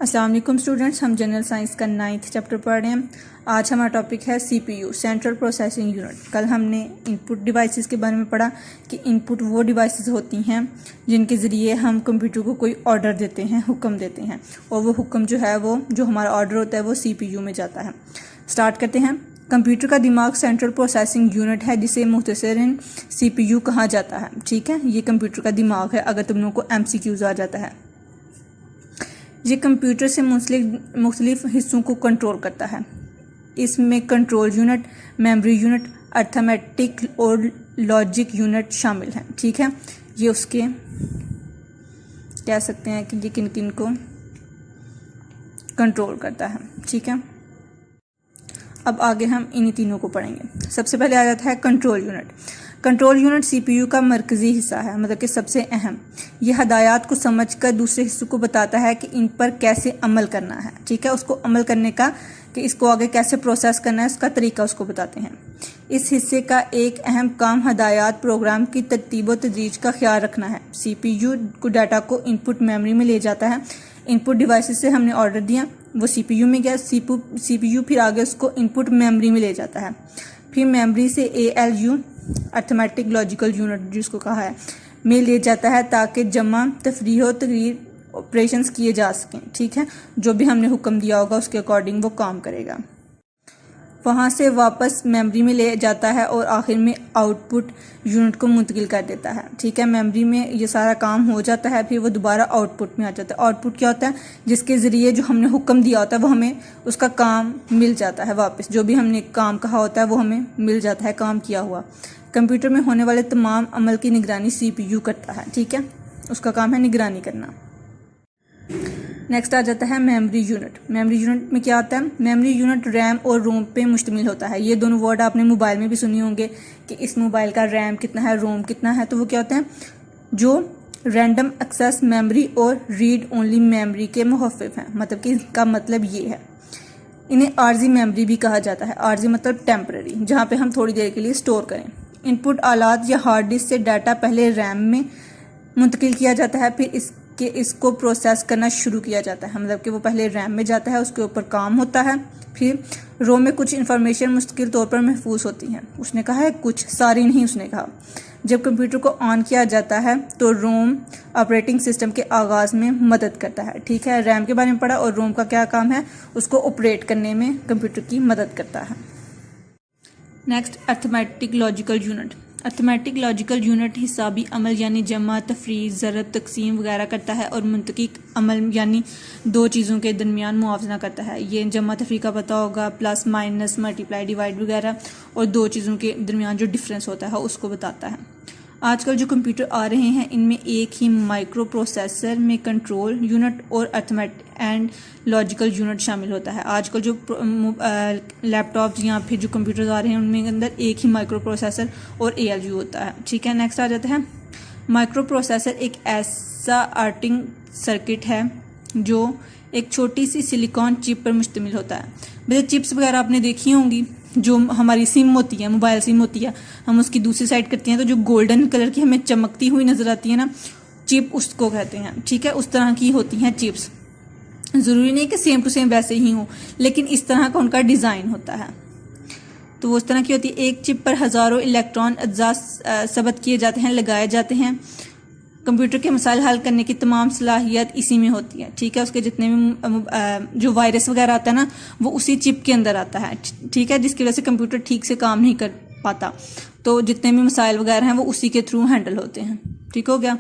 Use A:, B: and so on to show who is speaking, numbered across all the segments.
A: अस्सलाम वालेकुम स्टूडेंट्स, हम जनरल साइंस का 9th चैप्टर पढ़ रहे हैं। आज हमारा टॉपिक है CPU, सेंट्रल प्रोसेसिंग यूनिट। कल हमने इनपुट डिवाइसेस के बारे में पढ़ा कि इनपुट वो डिवाइसेस होती हैं जिनके ज़रिए हम कंप्यूटर को कोई ऑर्डर देते हैं, हुक्म देते हैं, और वो हुक्म जो है वो जो हमारा ऑर्डर होता है वो CPU में जाता है। स्टार्ट करते हैं। कंप्यूटर का दिमाग सेंट्रल प्रोसेसिंग यूनिट है, जिसे मुख्तसरन CPU कहा जाता है। ठीक है, ये कंप्यूटर का दिमाग है अगर तुम लोगों को MCQs आ जाता है। ये कंप्यूटर से मुख्तलिफ हिस्सों को कंट्रोल करता है। इसमें control unit, memory unit, arithmetic और लॉजिक यूनिट शामिल हैं। ठीक है, ये उसके कह सकते हैं कि ये किन किन को कंट्रोल करता है। ठीक है, अब आगे हम इन्हीं तीनों को पढ़ेंगे। सबसे पहले आ जाता है control unit. Control unit CPU का मरकजी हिस्सा है, मतलब कि सबसे अहम। यह हदायत को समझकर दूसरे हिस्सों को बताता है कि इन पर कैसे अमल करना है। ठीक है, उसको अमल करने का, कि इसको आगे कैसे प्रोसेस करना है, इसका तरीका उसको बताते हैं। इस हिस्से का एक अहम काम हदायत प्रोग्राम की तरतीब व तदरीज का ख्याल रखना है। CPU को डाटा को इनपुट मेमोरी में ले जाता है। इनपुट डिवाइसेस से हमने ऑर्डर दिया, वो CPU में गया। CPU फिर आगे उसको इनपुट मेमोरी में ले जाता है। फिर मेमोरी से ALU, अर्थमेटिक लॉजिकल यूनिट जिसको कहा है, में ले जाता है ताकि जमा, तफरीह और तकरीर ऑपरेशंस किए जा सकें। ठीक है, जो भी हमने हुक्म दिया होगा उसके अकॉर्डिंग वो काम करेगा। वहाँ से वापस मेमोरी में ले जाता है और आखिर में आउटपुट यूनिट को मुंतकिल कर देता है। ठीक है, मेमोरी में ये सारा काम हो जाता है, फिर वो दोबारा आउटपुट में आ जाता है। आउटपुट क्या होता है? जिसके ज़रिए जो हमने हुक्म दिया होता है वो हमें उसका काम मिल जाता है वापस। जो भी हमने काम कहा होता है वो हमें मिल जाता है, काम किया हुआ। कंप्यूटर में होने वाले तमाम अमल की निगरानी CPU करता है। ठीक है, उसका काम है निगरानी करना। नेक्स्ट आ जाता है मेमोरी यूनिट। मेमोरी यूनिट में क्या आता है? मेमोरी यूनिट रैम और रोम पे मुश्तमिल होता है। ये दोनों वर्ड आपने मोबाइल में भी सुनी होंगे कि इस मोबाइल का रैम कितना है, रोम कितना है। तो वो क्या होते हैं? जो रैंडम एक्सेस मेमोरी और रीड ओनली मेमोरी के मुखफ़िफ हैं। मतलब कि इसका मतलब ये है, इन्हें आर्जी मेमोरी भी कहा जाता है। आर्जी मतलब टेम्पररी, जहाँ पे हम थोड़ी देर के लिए स्टोर करें। इनपुट आलात या हार्ड डिस्क से डाटा पहले रैम में मुंतकिल किया जाता है, फिर इसको प्रोसेस करना शुरू किया जाता है। मतलब कि वो पहले रैम में जाता है, उसके ऊपर काम होता है। फिर रोम में कुछ इन्फॉर्मेशन मुस्तकिल तौर पर महफूज होती है। उसने कहा है कुछ, सारी नहीं उसने कहा। जब कंप्यूटर को ऑन किया जाता है तो रोम ऑपरेटिंग सिस्टम के आगाज़ में मदद करता है। ठीक है, रैम के बारे में पढ़ा, और रोम का क्या काम है? उसको ऑपरेट करने में कंप्यूटर की मदद करता है। Next, arithmetic logical unit. Arithmetic logical unit हिसाबी अमल यानी जमा, तफरीक, ज़रब, तकसीम वगैरह करता है, और मुंतकी अमल यानी दो चीज़ों के दरमियान मुआवजा करता है। ये जमा तफरीक का पता होगा, प्लस माइनस, मल्टीप्लाई, डिवाइड वगैरह, और दो चीज़ों के दरमियान जो डिफरेंस होता है उसको बताता है। आजकल जो कंप्यूटर आ रहे हैं इनमें एक ही माइक्रो प्रोसेसर में कंट्रोल यूनिट और अर्थमेटिक एंड लॉजिकल यूनिट शामिल होता है। आजकल जो लैपटॉप्स या फिर जो कंप्यूटर्स आ रहे हैं उनमें अंदर एक ही माइक्रो प्रोसेसर और ALU होता है। ठीक है, नेक्स्ट आ जाता है माइक्रो प्रोसेसर। एक ऐसा आर्टिंग सर्किट है जो एक छोटी सी सिलिकॉन चिप पर मुश्तमिल होता है। वैसे चिप्स वगैरह आपने देखी होंगी, जो हमारी सिम होती है, मोबाइल सिम होती है, हम उसकी दूसरी साइड करते हैं तो जो गोल्डन कलर की हमें चमकती हुई नजर आती है ना, चिप उसको कहते हैं। ठीक है, उस तरह की होती हैं चिप्स। ज़रूरी नहीं कि सेम टू सेम वैसे ही हो, लेकिन इस तरह का उनका डिज़ाइन होता है। तो वो उस तरह की होती है। एक चिप पर हज़ारों इलेक्ट्रॉन अज्जा सबत किए जाते हैं, लगाए जाते हैं। कंप्यूटर के मसाइल हल करने की तमाम सलाहियत इसी में होती है। ठीक है, उसके जितने भी जो वायरस वगैरह आता है ना, वो उसी चिप के अंदर आता है। ठीक है, जिसकी वजह से कंप्यूटर ठीक से काम नहीं कर पाता। तो जितने भी मसाइल वगैरह हैं वो उसी के थ्रू हैंडल होते हैं। ठीक हो गया,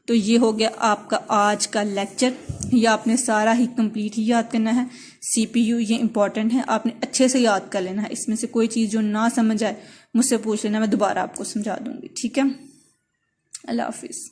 A: तो ये हो गया आपका आज का लेक्चर। ये आपने सारा ही कंप्लीट ही याद करना है। CPU ये इंपॉर्टेंट है, आपने अच्छे से याद कर लेना है। इसमें से कोई चीज़ जो ना समझ आए मुझसे पूछ लेना, मैं दोबारा आपको समझा दूंगी। ठीक है, अल्लाह हाफिज़।